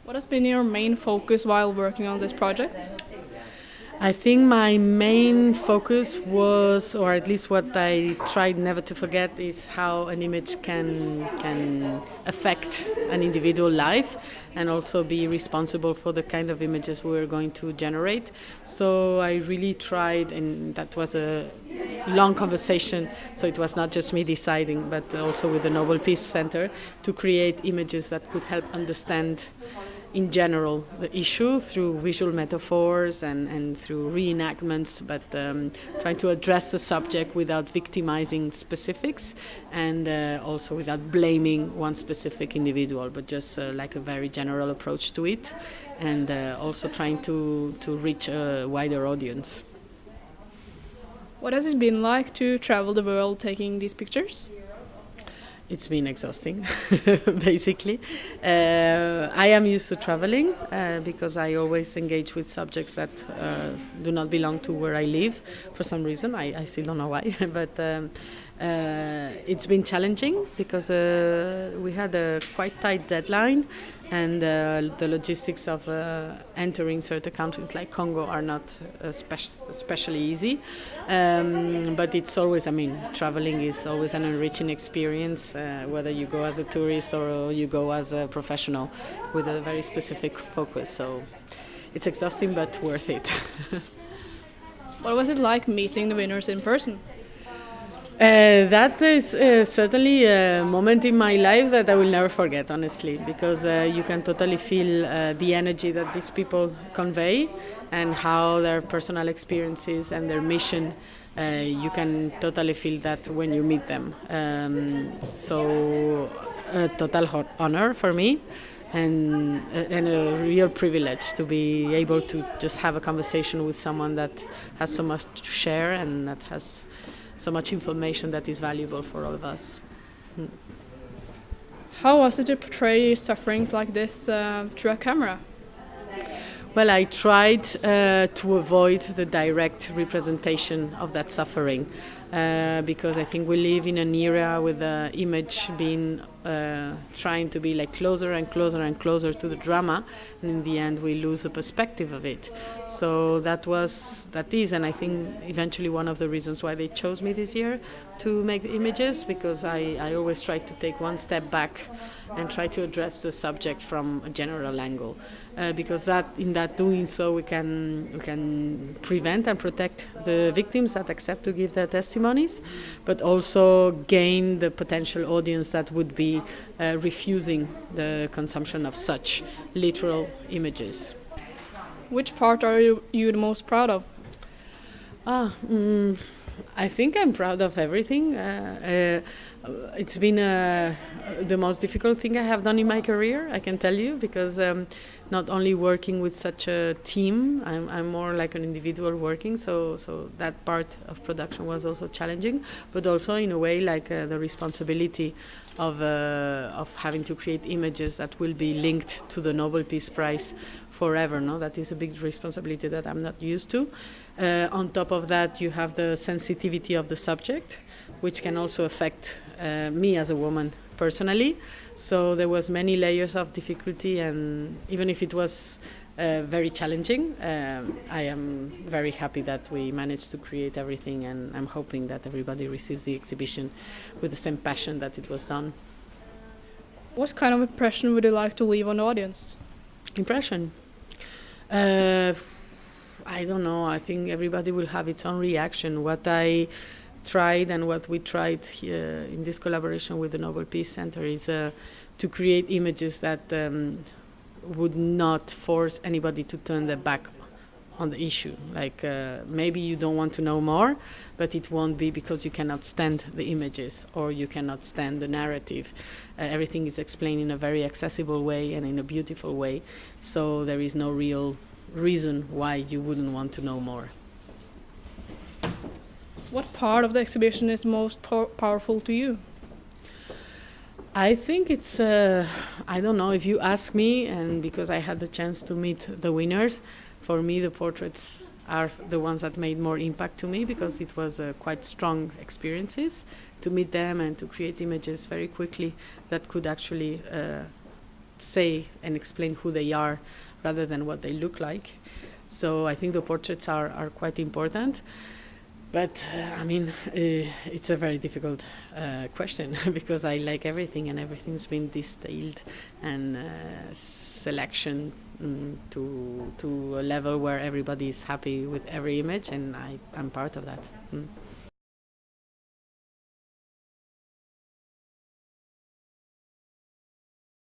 What has been your main focus while working on this project? I think my main focus was, or at least what I tried never to forget, is how an image can affect an individual life and also be responsible for the kind of images we're going to generate. So I really tried, and that was a long conversation, so it was not just me deciding, but also with the Nobel Peace Center, to create images that could help understand in general the issue through visual metaphors and through reenactments, but trying to address the subject without victimizing specifics and also without blaming one specific individual, but just like a very general approach to it, and also trying to reach a wider audience. What has it been like to travel the world taking these pictures? It's been exhausting, basically. I am used to traveling because I always engage with subjects that do not belong to where I live for some reason. I still don't know why, but it's been challenging because we had a quite tight deadline, and the logistics of entering certain countries like Congo are not especially easy. But it's always, traveling is always an enriching experience, whether you go as a tourist or you go as a professional with a very specific focus. So it's exhausting but worth it. What was it like meeting the winners in person? That is certainly a moment in my life that I will never forget, honestly, because you can totally feel the energy that these people convey and how their personal experiences and their mission, you can totally feel that when you meet them. So a total honor for me, and a real privilege to be able to just have a conversation with someone that has so much to share and that has so much information that is valuable for all of us. How was it to portray sufferings like this through a camera? Well, I tried to avoid the direct representation of that suffering because I think we live in an era with the image being trying to be like closer and closer and closer to the drama, and in the end we lose the perspective of it. So that is, and I think eventually one of the reasons why they chose me this year to make the images, because I always try to take one step back and try to address the subject from a general angle. Because that in that doing so we can prevent and protect the victims that accept to give their testimonies, but also gain the potential audience that would be refusing the consumption of such literal images. Which part are you the most proud of? I think I'm proud of everything. It's been the most difficult thing I have done in my career, I can tell you, because not only working with such a team, I'm more like an individual working, so that part of production was also challenging, but also in a way like the responsibility of having to create images that will be linked to the Nobel Peace Prize forever. No, that is a big responsibility that I'm not used to. On top of that, you have the sensitivity of the subject, which can also affect me as a woman personally. So there was many layers of difficulty, and even if it was very challenging, I am very happy that we managed to create everything, and I'm hoping that everybody receives the exhibition with the same passion that it was done. What kind of impression would you like to leave on the audience? Impression? I don't know. I think everybody will have its own reaction. What I tried and what we tried here in this collaboration with the Nobel Peace Center is to create images that would not force anybody to turn their back on the issue. Like maybe you don't want to know more, but it won't be because you cannot stand the images or you cannot stand the narrative. Everything is explained in a very accessible way and in a beautiful way, so there is no real reason why you wouldn't want to know more. What part of the exhibition is most powerful to you? I think it's, I don't know, if you ask me, and because I had the chance to meet the winners, for me the portraits are the ones that made more impact to me, because it was quite strong experiences to meet them and to create images very quickly that could actually say and explain who they are rather than what they look like. So I think the portraits are quite important. But it's a very difficult question because I like everything, and everything's been distilled and selection to a level where everybody is happy with every image, and I'm part of that.